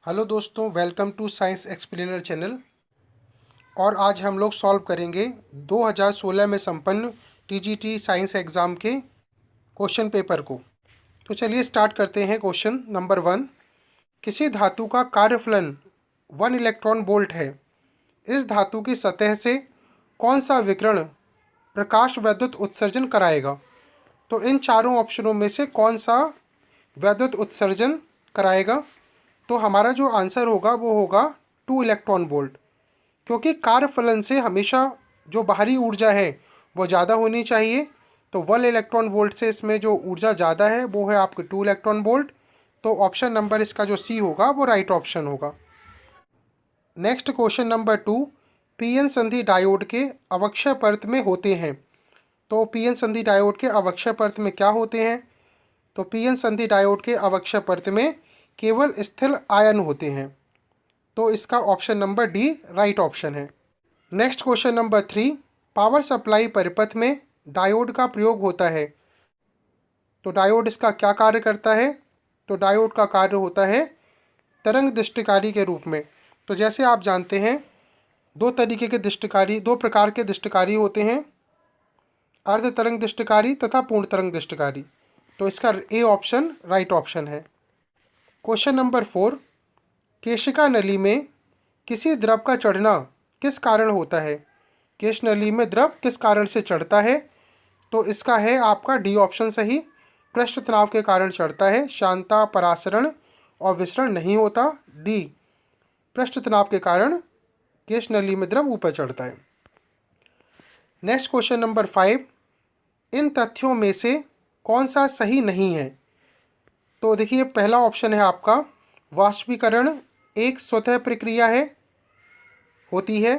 Hello दोस्तों, welcome to science explainer channel. और आज हम लोग सॉल्व करेंगे 2016 में संपन्न टीजीटी साइंस एग्ज़ाम के क्वेश्चन पेपर को। तो चलिए स्टार्ट करते हैं। क्वेश्चन नंबर 1, किसी धातु का कार्यफलन 1 इलेक्ट्रॉन वोल्ट है। इस धातु की सतह से कौन सा विकिरण प्रकाश वैद्युत उत्सर्जन कराएगा। तो इन चारों ऑप्शनों में से कौन सा वैद्युत उत्सर्जन कराएगा। तो हमारा जो आंसर होगा वो होगा 2 इलेक्ट्रॉन वोल्ट, क्योंकि कार्यफलन से हमेशा जो बाहरी ऊर्जा है वो ज़्यादा होनी चाहिए। तो 1 इलेक्ट्रॉन वोल्ट से इसमें जो ऊर्जा ज़्यादा है वो है आपके 2 इलेक्ट्रॉन वोल्ट। तो ऑप्शन नंबर इसका जो सी होगा वो राइट ऑप्शन होगा। नेक्स्ट क्वेश्चन नंबर 2, पीएन संधि डायोड के अवक्षय परत में होते हैं। तो पीएन संधि डायोड के अवक्षय परत में क्या होते हैं। तो पीएन संधि डायोड के अवक्षय परत में केवल स्थिर आयन होते हैं। तो इसका option number D right option है। Next question number 3, power supply परिपथ में डायोड का प्रयोग होता है। तो डायोड इसका क्या कार्य करता है। तो डायोड का कार्य होता है तरंग दृष्टिकारी के रूप में। तो जैसे आप जानते हैं दो प्रकार के दृष्टिकारी होते हैं, अर्ध तरंग दृष्टिकारी तथा पूर्ण तरंग दृष्टिकारी। तो इसका ए ऑप्शन राइट ऑप्शन है। क्वेश्चन नंबर 4, केशिका नली में किसी द्रव का चढ़ना किस कारण होता है। केश नली में द्रव किस कारण से चढ़ता है। तो इसका है आपका डी ऑप्शन सही, पृष्ठ तनाव के कारण चढ़ता है। शांता, परासरण और विसरण नहीं होता। डी, पृष्ठ तनाव के कारण केश नली में द्रव ऊपर चढ़ता है। नेक्स्ट क्वेश्चन नंबर 5, इन तथ्यों में से कौन सा सही नहीं है। तो देखिए पहला ऑप्शन है आपका वाष्पीकरण एक स्वतः प्रक्रिया होती है।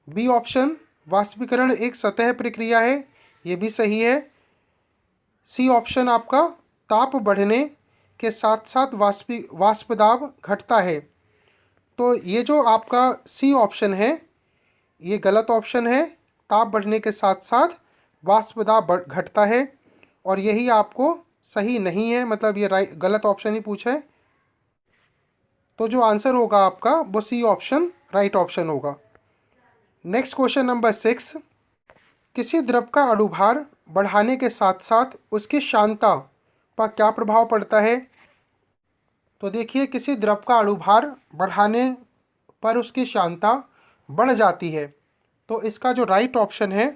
बी ऑप्शन वाष्पीकरण एक सतह प्रक्रिया है, ये भी सही है। सी ऑप्शन आपका ताप बढ़ने के साथ साथ वाष्प दाब घटता है। तो ये जो आपका सी ऑप्शन है ये गलत ऑप्शन है। ताप बढ़ने के साथ साथ वाष्प दाब घटता है और यही आपको सही नहीं है, मतलब ये गलत ऑप्शन ही पूछा है। तो जो आंसर होगा आपका वो सी ऑप्शन राइट ऑप्शन होगा। नेक्स्ट क्वेश्चन नंबर 6, किसी द्रव का अणुभार बढ़ाने के साथ साथ उसकी शांता पर क्या प्रभाव पड़ता है। तो देखिए किसी द्रव का अणुभार बढ़ाने पर उसकी शांता बढ़ जाती है। तो इसका जो राइट ऑप्शन है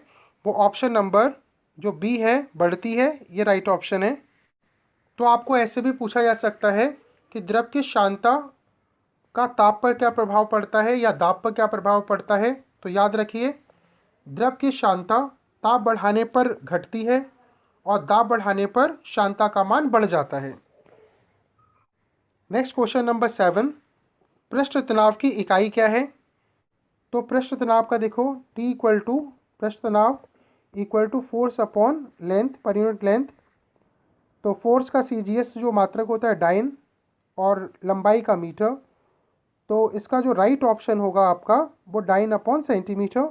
वो ऑप्शन नंबर जो बी है, बढ़ती है, ये राइट ऑप्शन है। तो आपको ऐसे भी पूछा जा सकता है कि द्रव की शांता का ताप पर क्या प्रभाव पड़ता है या दाब पर क्या प्रभाव पड़ता है। तो याद रखिए द्रव की शांता ताप बढ़ाने पर घटती है और दाब बढ़ाने पर शांता का मान बढ़ जाता है। नेक्स्ट क्वेश्चन नंबर 7, पृष्ठ तनाव की इकाई क्या है। तो पृष्ठ तनाव का देखो T इक्वल टू पृष्ठ तनाव equal to force upon length पर यूनिट लेंथ। तो फोर्स का CGS जो मात्रक होता है डाइन और लंबाई का मीटर। तो इसका जो राइट ऑप्शन होगा आपका वो डाइन अपॉन सेंटीमीटर।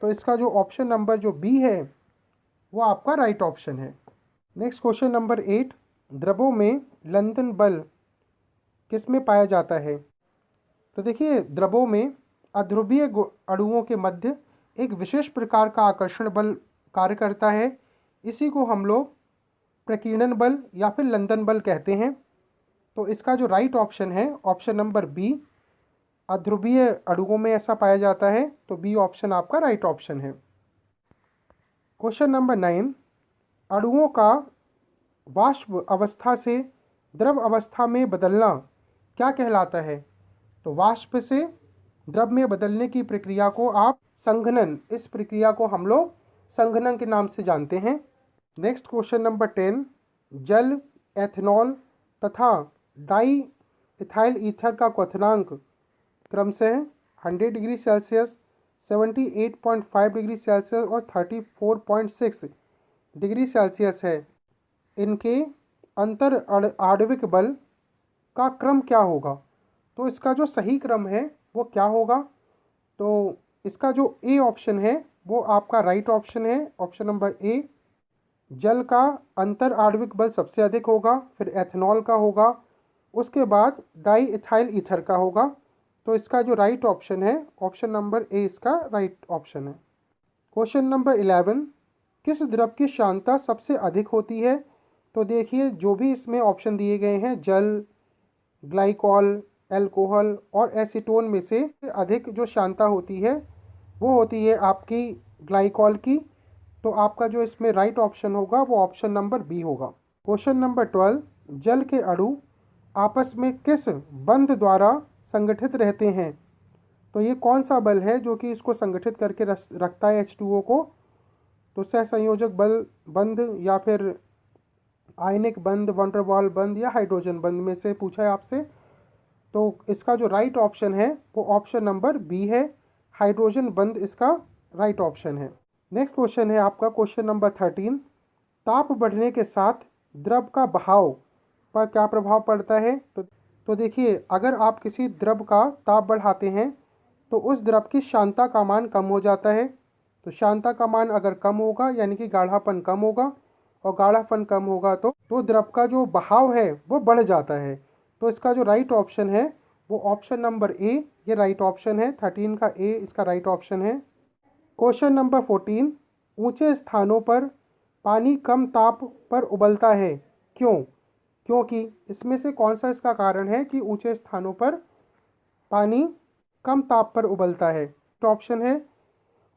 तो इसका जो ऑप्शन नंबर जो बी है वो आपका राइट ऑप्शन है। नेक्स्ट क्वेश्चन नंबर 8, द्रवों में लंदन बल किस में पाया जाता है। तो देखिए द्रवों में अध्रुवीय अणुओं के मध्य एक विशेष प्रकार का आकर्षण बल कार्य करता है। इसी को हम लोग प्रकीर्णन बल या फिर लंदन बल कहते हैं। तो इसका जो राइट ऑप्शन है ऑप्शन नंबर बी, अध्रुवीय अणुओं में ऐसा पाया जाता है। तो बी ऑप्शन आपका राइट ऑप्शन है। क्वेश्चन नंबर 9, अणुओं का वाष्प अवस्था से द्रव अवस्था में बदलना क्या कहलाता है। तो वाष्प से द्रव में बदलने की प्रक्रिया को आप संघनन, इस प्रक्रिया को हम लोग संघनन के नाम से जानते हैं। नेक्स्ट क्वेश्चन नंबर 10, जल, एथेनॉल तथा डाई इथाइल ईथर का क्वथनांक क्रमशः 100 डिग्री सेल्सियस, 78.5 डिग्री सेल्सियस और 34.6 डिग्री सेल्सियस है। इनके अंतर आणविक बल का क्रम क्या होगा। तो इसका जो सही क्रम है वो क्या होगा। तो इसका जो ए ऑप्शन है वो आपका राइट ऑप्शन है, ऑप्शन नंबर ए। जल का अंतर आणविक बल सबसे अधिक होगा, फिर एथेनॉल का होगा, उसके बाद डाई इथाइल ईथर का होगा। तो इसका जो राइट ऑप्शन है, ऑप्शन नंबर ए इसका राइट ऑप्शन है। क्वेश्चन नंबर 11, किस द्रव की सांद्रता सबसे अधिक होती है? तो देखिए जो भी इसमें ऑप्शन दिए गए हैं, जल, ग्लाइकॉल, एल्कोहल और एसीटोन में से अधिक जो सांद्रता होती है वो होती है आपकी ग्लाइकॉल की। तो आपका जो इसमें राइट ऑप्शन होगा वो ऑप्शन नंबर बी होगा। क्वेश्चन नंबर 12, जल के अणु आपस में किस बंध द्वारा संगठित रहते हैं? तो ये कौन सा बल है जो कि इसको संगठित करके रखता है H2O को? तो सहसंयोजक बल बंध या फिर आयनिक बंध, वंडरवाल बंध या हाइड्रोजन बंध में से पूछा है आपसे। तो इसका जो राइट ऑप्शन है वो ऑप्शन नंबर बी है, हाइड्रोजन बंध इसका राइट ऑप्शन है। नेक्स्ट क्वेश्चन है आपका क्वेश्चन नंबर 13, ताप बढ़ने के साथ द्रव का बहाव पर क्या प्रभाव पड़ता है? तो देखिए अगर आप किसी द्रव का ताप बढ़ाते हैं तो उस द्रव की सांद्रता का मान कम हो जाता है। तो सांद्रता का मान अगर कम होगा यानी कि गाढ़ापन कम होगा, और गाढ़ापन कम होगा तो द्रव का जो बहाव है वो बढ़ जाता है। तो इसका जो राइट ऑप्शन है वो ऑप्शन नंबर ए, ये राइट ऑप्शन है। 13 का ए इसका राइट ऑप्शन है। क्वेश्चन नंबर 14, ऊंचे स्थानों पर पानी कम ताप पर उबलता है, क्यों? क्योंकि इसमें से कौन सा इसका कारण है कि ऊंचे स्थानों पर पानी कम ताप पर उबलता है? तो ऑप्शन है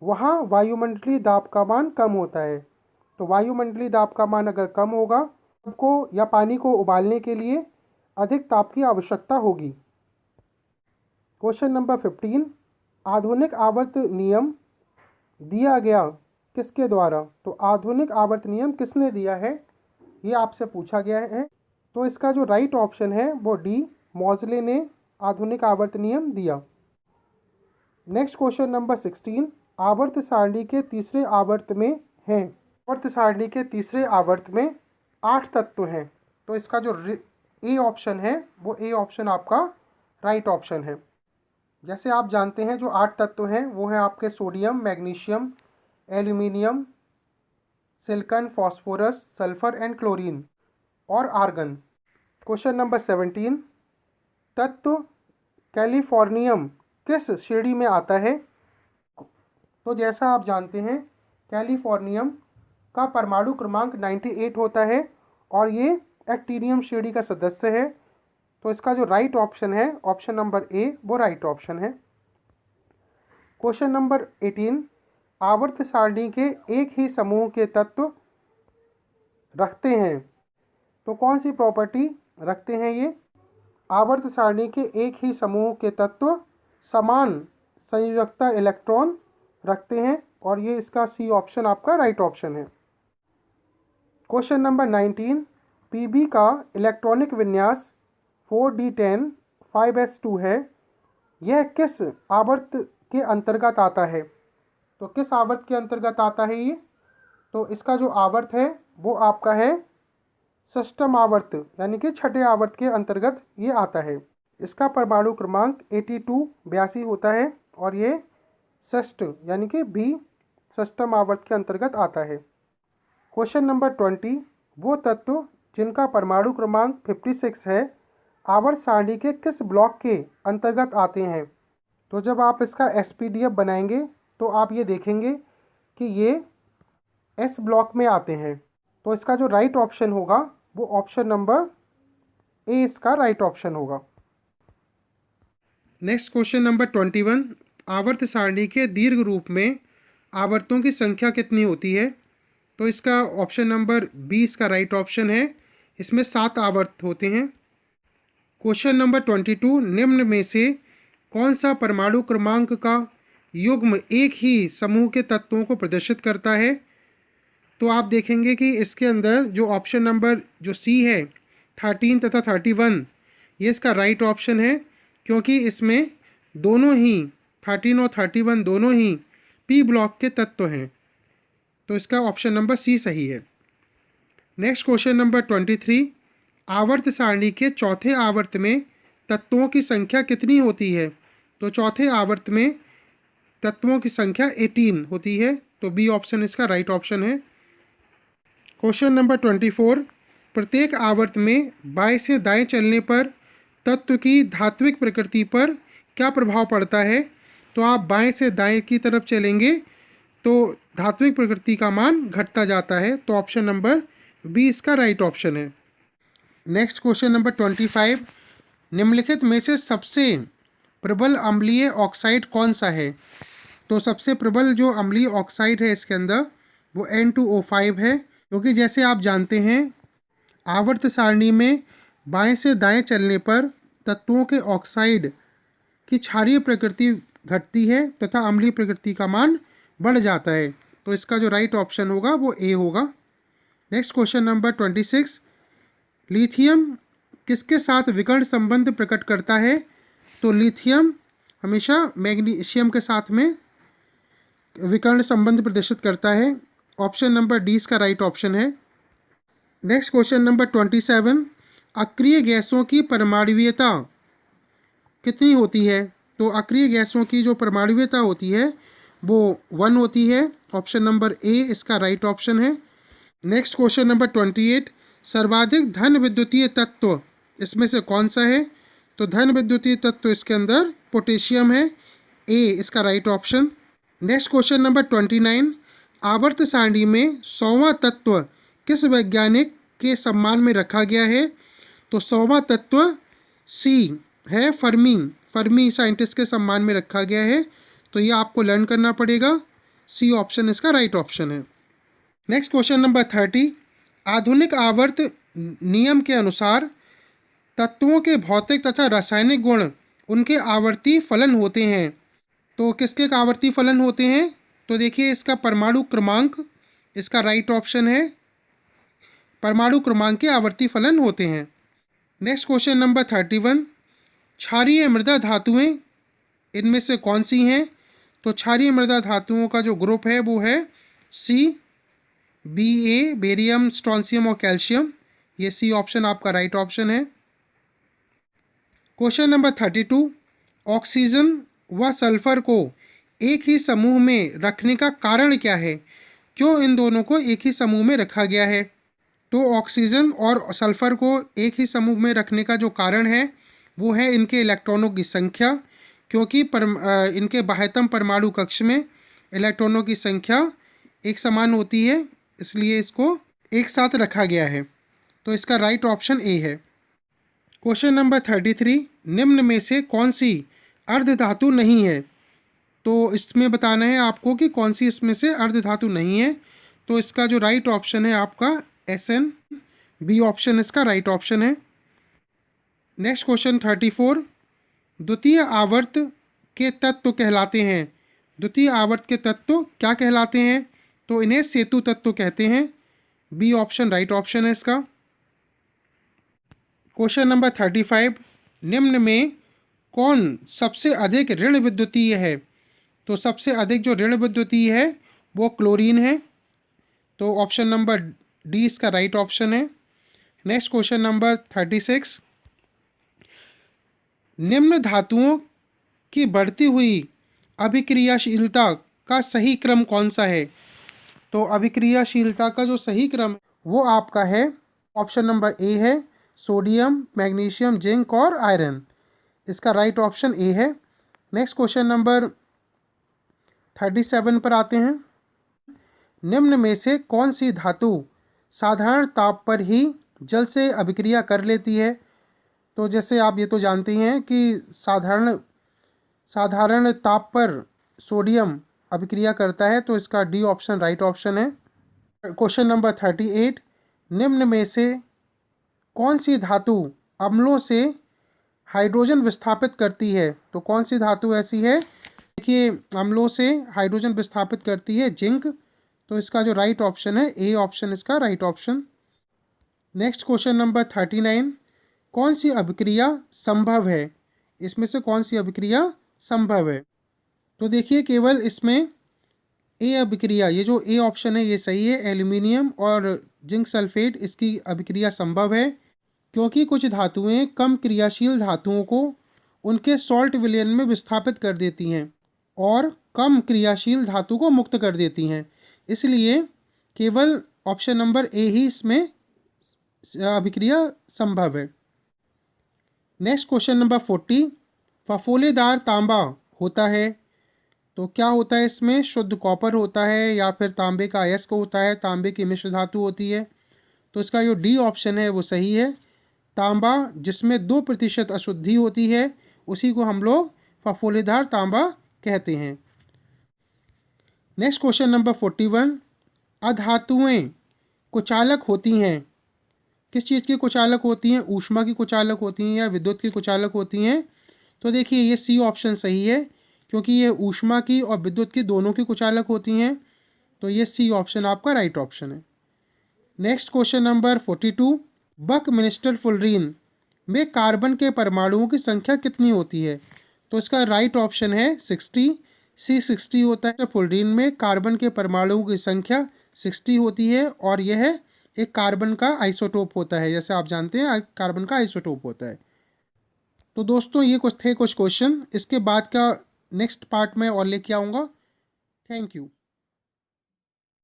वहाँ वायुमंडलीय दाब का मान कम होता है। तो वायुमंडलीय दाब का मान अगर कम होगा, आपको या पानी को उबालने के लिए अधिक ताप की आवश्यकता होगी। क्वेश्चन नंबर 15, आधुनिक आवर्त नियम दिया गया किसके द्वारा? तो आधुनिक आवर्त नियम किसने दिया है, ये आपसे पूछा गया है। तो इसका जो राइट ऑप्शन है वो डी, मॉजले ने आधुनिक आवर्त नियम दिया। नेक्स्ट क्वेश्चन नंबर 16, आवर्त सारणी के तीसरे आवर्त में हैं। आवर्त सारणी के तीसरे आवर्त में 8 तत्व हैं। तो इसका जो ए ऑप्शन है वो ए ऑप्शन आपका राइट ऑप्शन है। जैसे आप जानते हैं जो 8 तत्व हैं वो हैं आपके sodium, magnesium, aluminium, silicon, phosphorus, sulphur and chlorine और आर्गन। क्वेश्चन नंबर 17, तत्व कैलिफोर्नियम किस श्रेणी में आता है? तो जैसा आप जानते हैं कैलिफोर्नियम का परमाणु क्रमांक 98 होता है और ये एक्टीनियम श्रेणी का सदस्य है। तो इसका जो राइट ऑप्शन है ऑप्शन नंबर ए वो राइट ऑप्शन है। क्वेश्चन नंबर 18, आवर्त सारणी के एक ही समूह के तत्व रखते हैं, तो कौन सी प्रॉपर्टी रखते हैं ये? आवर्त सारणी के एक ही समूह के तत्व समान संयोजकता इलेक्ट्रॉन रखते हैं और ये इसका सी ऑप्शन आपका राइट ऑप्शन है। क्वेश्चन नंबर 19, पीबी का इलेक्ट्रॉनिक विन्यास 4d10 5s2 है, यह किस आवर्त के अंतर्गत आता है? तो किस आवर्त के अंतर्गत आता है ये? तो इसका जो आवर्त है वो आपका है षष्ठम आवर्त यानी कि छठे आवर्त के अंतर्गत ये आता है। इसका परमाणु क्रमांक 82 होता है और ये षष्ठ यानी कि बी षष्ठम आवर्त के अंतर्गत आता है। क्वेश्चन नंबर 20, वो तत्व जिनका परमाणु क्रमांक 56 है आवर्त सारणी के किस ब्लॉक के अंतर्गत आते हैं? तो जब आप इसका SPDF बनाएंगे तो आप ये देखेंगे कि ये S ब्लॉक में आते हैं। तो इसका जो राइट ऑप्शन होगा वो ऑप्शन नंबर ए इसका राइट ऑप्शन होगा। नेक्स्ट क्वेश्चन नंबर 21, आवर्त सारणी के दीर्घ रूप में आवर्तों की संख्या कितनी होती है? तो इसका ऑप्शन नंबर बी इसका राइट ऑप्शन है, इसमें 7 आवर्त होते हैं। क्वेश्चन नंबर 22, निम्न में से कौन सा परमाणु क्रमांक का युग्म एक ही समूह के तत्वों को प्रदर्शित करता है? तो आप देखेंगे कि इसके अंदर जो ऑप्शन नंबर जो सी है 13 तथा 31 ये इसका राइट ऑप्शन है, क्योंकि इसमें दोनों ही 13 और 31 दोनों ही पी ब्लॉक के तत्व हैं। तो इसका ऑप्शन नंबर सी सही है। नेक्स्ट क्वेश्चन नंबर 23, आवर्त सारणी के चौथे आवर्त में तत्वों की संख्या कितनी होती है? तो चौथे आवर्त में तत्वों की संख्या 18 होती है। तो बी ऑप्शन इसका राइट ऑप्शन है। क्वेश्चन नंबर 24, प्रत्येक आवर्त में बाएं से दाएं चलने पर तत्व की धात्विक प्रकृति पर क्या प्रभाव पड़ता है? तो आप बाएं से दाएं की तरफ चलेंगे तो धात्विक प्रकृति का मान घटता जाता है। तो ऑप्शन नंबर बी इसका राइट ऑप्शन है। नेक्स्ट क्वेश्चन नंबर 25, निम्नलिखित में से सबसे प्रबल अम्लीय ऑक्साइड कौन सा है? तो सबसे प्रबल जो अम्लीय ऑक्साइड है इसके अंदर वो N2O5 है, क्योंकि जैसे आप जानते हैं आवर्त सारणी में बाएं से दाएं चलने पर तत्वों के ऑक्साइड की क्षारीय प्रकृति घटती है तथा अम्लीय प्रकृति का मान बढ़ जाता है। तो इसका जो राइट ऑप्शन होगा वो ए होगा। नेक्स्ट क्वेश्चन नंबर 26, लिथियम किसके साथ विकर्ण संबंध प्रकट करता है? तो लिथियम हमेशा मैग्नीशियम के साथ में विकर्ण संबंध प्रदर्शित करता है। ऑप्शन नंबर डी इसका राइट ऑप्शन है। नेक्स्ट क्वेश्चन नंबर 27, अक्रिय गैसों की परमाणुवीयता कितनी होती है? तो अक्रिय गैसों की जो परमाणुवीयता होती है वो 1 होती है। ऑप्शन नंबर ए इसका राइट ऑप्शन है। नेक्स्ट क्वेश्चन नंबर 28, सर्वाधिक धन विद्युतीय तत्व इसमें से कौन सा है? तो धन विद्युतीय तत्व इसके अंदर पोटेशियम है, ए इसका right option. Next question number 29, आवर्त सारणी में 100वां तत्व किस वैज्ञानिक के सम्मान में रखा गया है? तो 100वां तत्व सी है, फर्मी साइंटिस्ट के सम्मान में रखा गया है। तो ये आपको लर्न करना पड़ेगा, सी ऑप्शन इसका राइट ऑप्शन है। नेक्स्ट क्वेश्चन नंबर 30, आधुनिक आवर्त नियम के अनुसार तत्वों के भौतिक तथा रासायनिक गुण उनके आवर्ती फलन होते हैं। तो किसके आवर्ती फलन होते हैं? तो देखिए इसका परमाणु क्रमांक इसका राइट ऑप्शन है, परमाणु क्रमांक के आवर्ती फलन होते हैं। नेक्स्ट क्वेश्चन नंबर 31, क्षारीय मृदा धातुएं इनमें से कौन सी हैं? तो क्षारीय मृदा धातुओं का जो ग्रुप है वो है सी, Ba, बेरियम, स्ट्रोंशियम और कैल्शियम। ये सी ऑप्शन आपका राइट ऑप्शन है। क्वेश्चन नंबर 32, ऑक्सीजन व सल्फर को एक ही समूह में रखने का कारण क्या है? क्यों इन दोनों को एक ही समूह में रखा गया है? तो ऑक्सीजन और सल्फर को एक ही समूह में रखने का जो कारण है वो है इनके इलेक्ट्रॉनों की संख्या, क्योंकि इनके बाह्यतम परमाणु कक्ष में इलेक्ट्रॉनों की संख्या एक समान होती है, इसलिए इसको एक साथ रखा गया है। तो इसका राइट ऑप्शन ए है। क्वेश्चन नंबर 33, निम्न में से कौन सी अर्धधातु नहीं है? तो इसमें बताना है आपको कि कौन सी इसमें से अर्धधातु नहीं है। तो इसका जो राइट ऑप्शन है आपका Sn, बी ऑप्शन इसका राइट ऑप्शन है। नेक्स्ट क्वेश्चन 34, द्वितीय आवर्त के तत्व कहलाते हैं। द्वितीय आवर्त के तत्व क्या कहलाते हैं? तो इन्हें सेतु तत्व कहते हैं, बी ऑप्शन राइट ऑप्शन है इसका। क्वेश्चन नंबर 35, निम्न में कौन सबसे अधिक ऋण विद्युतीय है? तो सबसे अधिक जो ऋण विद्युतीय है वो क्लोरीन है। तो ऑप्शन नंबर डी इसका राइट ऑप्शन है। नेक्स्ट क्वेश्चन नंबर 36, निम्न धातुओं की बढ़ती हुई अभिक्रियाशीलता का सही क्रम कौन सा है? तो अभिक्रियाशीलता का जो सही क्रम वो आपका है ऑप्शन नंबर ए है, सोडियम, मैग्नीशियम, जिंक और आयरन। इसका राइट ऑप्शन ए है। नेक्स्ट क्वेश्चन नंबर 37 पर आते हैं, निम्न में से कौन सी धातु साधारण ताप पर ही जल से अभिक्रिया कर लेती है? तो जैसे आप ये तो जानते हैं कि साधारण ताप पर सोडियम अभिक्रिया करता है, तो इसका डी ऑप्शन राइट ऑप्शन है। क्वेश्चन नंबर 38, निम्न में से कौन सी धातु अम्लों से हाइड्रोजन विस्थापित करती है? तो कौन सी धातु ऐसी है? देखिए अम्लों से हाइड्रोजन विस्थापित करती है जिंक। तो इसका जो राइट ऑप्शन है ए ऑप्शन इसका right option. Next question number 39, कौन सी अभिक्रिया संभव है? इसमें से कौन सी अभिक्रिया संभव है? तो देखिए केवल इसमें ए अभिक्रिया, ये जो ए ऑप्शन है ये सही है, एल्यूमिनियम और जिंक सल्फेट इसकी अभिक्रिया संभव है, क्योंकि कुछ धातुएं कम क्रियाशील धातुओं को उनके सॉल्ट विलयन में विस्थापित कर देती हैं और कम क्रियाशील धातु को मुक्त कर देती हैं, इसलिए केवल ऑप्शन नंबर ए ही इसमें अभिक्रिया संभव है। नेक्स्ट क्वेश्चन नंबर 40, फफोलेदार तांबा होता है तो क्या होता है इसमें? शुद्ध कॉपर होता है या फिर तांबे का अयस्क होता है, तांबे की मिश्र धातु होती है? तो इसका जो डी ऑप्शन है वो सही है। तांबा जिसमें 2% अशुद्धि होती है उसी को हम लोग फफोलेदार तांबा कहते हैं। नेक्स्ट क्वेश्चन नंबर 41, अधातुएं कुचालक होती हैं। किस चीज़ की कुचालक होती हैं? ऊष्मा की कुचालक होती हैं या विद्युत की कुचालक होती हैं? तो देखिए ये सी ऑप्शन सही है, क्योंकि ये ऊष्मा की और विद्युत की दोनों की कुचालक होती हैं। तो ये सी ऑप्शन आपका राइट ऑप्शन है। Next question number 42, Buckminster fullerene में कार्बन के परमाणुओं की संख्या कितनी होती है? तो इसका राइट ऑप्शन है 60, सी 60 होता है। फुलरीन में कार्बन के परमाणुओं की संख्या 60 होती है और यह एक कार्बन का आइसोटोप होता है, जैसे आप जानते हैं कार्बन का आइसोटोप होता है। तो दोस्तों ये कुछ क्वेश्चन, इसके बाद का नेक्स्ट पार्ट में और लेके आऊँगा। Thank you.